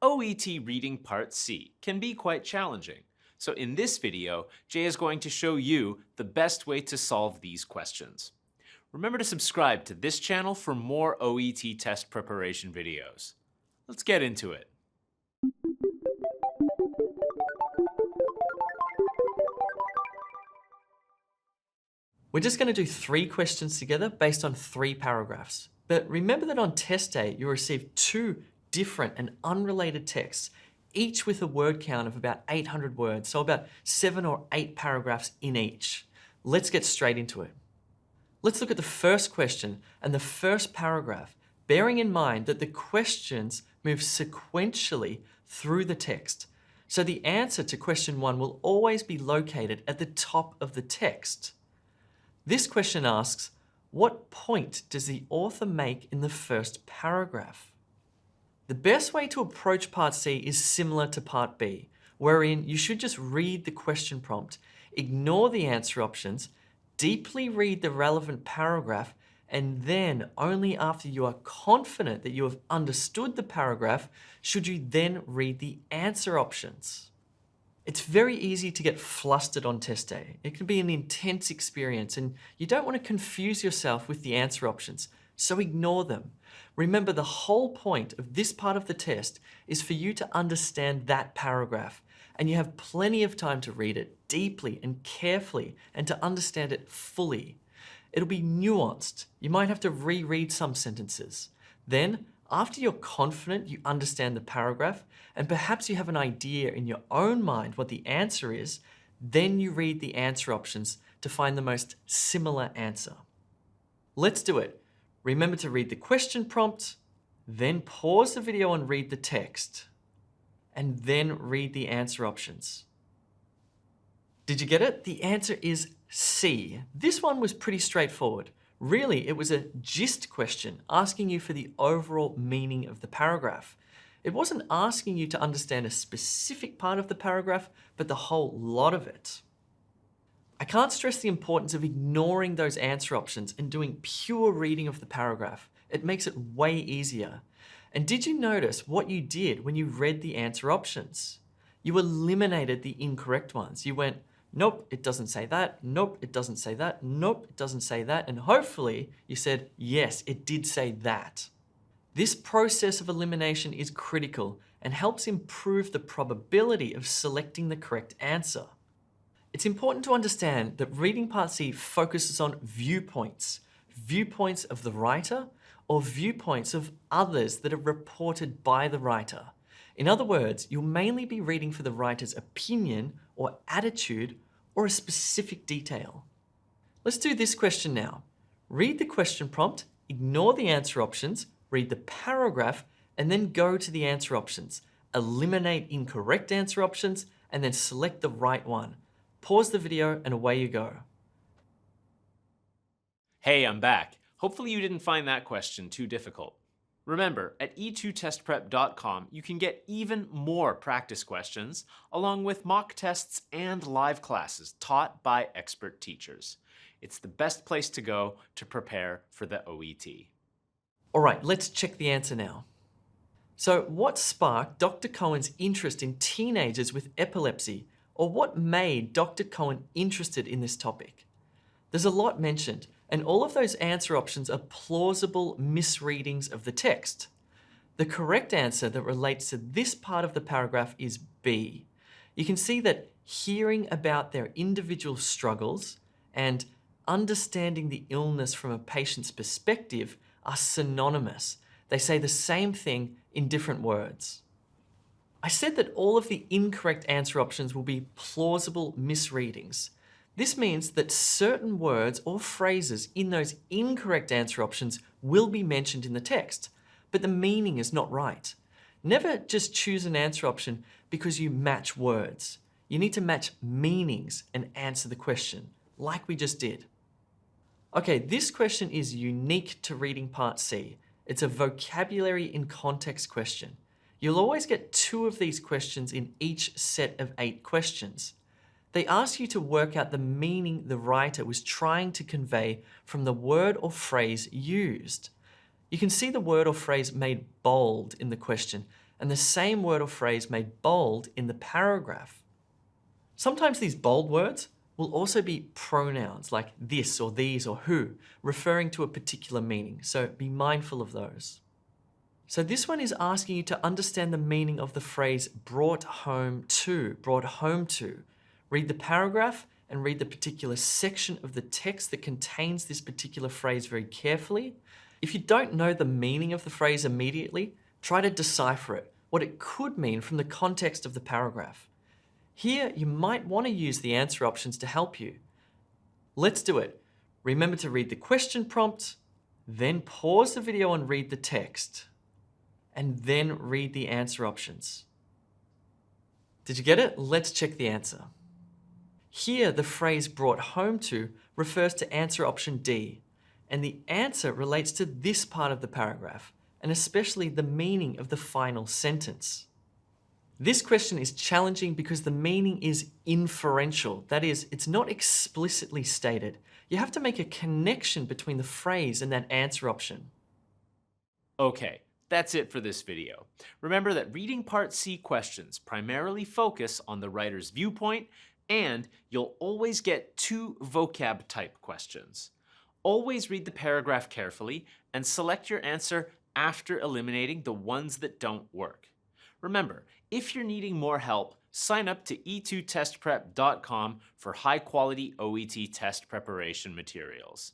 OET Reading Part C can be quite challenging. So in this video, Jay is going to show you the best way to solve these questions. Remember to subscribe to this channel for more OET test preparation videos. Let's get into it. We're just going to do 3 questions together based on 3 paragraphs. But remember that on test day, you'll receive 2 different and unrelated texts, each with a word count of about 800 words, so about 7 or 8 paragraphs in each. Let's get straight into it. Let's look at the first question and the first paragraph, bearing in mind that the questions move sequentially through the text. So the answer to question 1 will always be located at the top of the text. This question asks, what point does the author make in the first paragraph? The best way to approach Part C is similar to Part B, wherein you should just read the question prompt, ignore the answer options, deeply read the relevant paragraph, and then only after you are confident that you have understood the paragraph should you then read the answer options. It's very easy to get flustered on test day. It can be an intense experience and you don't want to confuse yourself with the answer options, so ignore them. Remember, the whole point of this part of the test is for you to understand that paragraph, and you have plenty of time to read it deeply and carefully and to understand it fully. It'll be nuanced. You might have to reread some sentences. Then, after you're confident you understand the paragraph, and perhaps you have an idea in your own mind what the answer is, then you read the answer options to find the most similar answer. Let's do it. Remember to read the question prompt, then pause the video and read the text, and then read the answer options. Did you get it? The answer is C. This one was pretty straightforward. Really, it was a gist question asking you for the overall meaning of the paragraph. It wasn't asking you to understand a specific part of the paragraph, but the whole lot of it. I can't stress the importance of ignoring those answer options and doing pure reading of the paragraph. It makes it way easier. And did you notice what you did when you read the answer options? You eliminated the incorrect ones. You went, nope, it doesn't say that. Nope, it doesn't say that. Nope, it doesn't say that. And hopefully you said, yes, it did say that. This process of elimination is critical and helps improve the probability of selecting the correct answer. It's important to understand that reading Part C focuses on viewpoints of the writer or viewpoints of others that are reported by the writer. In other words, you'll mainly be reading for the writer's opinion or attitude or a specific detail. Let's do this question now. Read the question prompt, ignore the answer options, read the paragraph, and then go to the answer options. Eliminate incorrect answer options, and then select the right one. Pause the video and away you go. Hey, I'm back. Hopefully you didn't find that question too difficult. Remember, at e2testprep.com, you can get even more practice questions, along with mock tests and live classes taught by expert teachers. It's the best place to go to prepare for the OET. All right, let's check the answer now. So what sparked Dr. Cohen's interest in teenagers with epilepsy, or what made Dr. Cohen interested in this topic? There's a lot mentioned, and all of those answer options are plausible misreadings of the text. The correct answer that relates to this part of the paragraph is B. You can see that hearing about their individual struggles and understanding the illness from a patient's perspective are synonymous. They say the same thing in different words. I said that all of the incorrect answer options will be plausible misreadings. This means that certain words or phrases in those incorrect answer options will be mentioned in the text, but the meaning is not right. Never just choose an answer option because you match words. You need to match meanings and answer the question, like we just did. Okay, this question is unique to reading Part C. It's a vocabulary in context question. You'll always get 2 of these questions in each set of 8 questions. They ask you to work out the meaning the writer was trying to convey from the word or phrase used. You can see the word or phrase made bold in the question, and the same word or phrase made bold in the paragraph. Sometimes these bold words will also be pronouns like this or these or who, referring to a particular meaning, so be mindful of those. So this one is asking you to understand the meaning of the phrase brought home to, brought home to. Read the paragraph and read the particular section of the text that contains this particular phrase very carefully. If you don't know the meaning of the phrase immediately, try to decipher it, what it could mean from the context of the paragraph. Here, you might want to use the answer options to help you. Let's do it. Remember to read the question prompt, then pause the video and read the text, and then read the answer options. Did you get it? Let's check the answer. Here, the phrase brought home to refers to answer option D, and the answer relates to this part of the paragraph, and especially the meaning of the final sentence. This question is challenging because the meaning is inferential. That is, it's not explicitly stated. You have to make a connection between the phrase and that answer option. Okay, that's it for this video. Remember that Reading Part C questions primarily focus on the writer's viewpoint, and you'll always get 2 vocab type questions. Always read the paragraph carefully and select your answer after eliminating the ones that don't work. Remember, if you're needing more help, sign up to e2testprep.com for high-quality OET test preparation materials.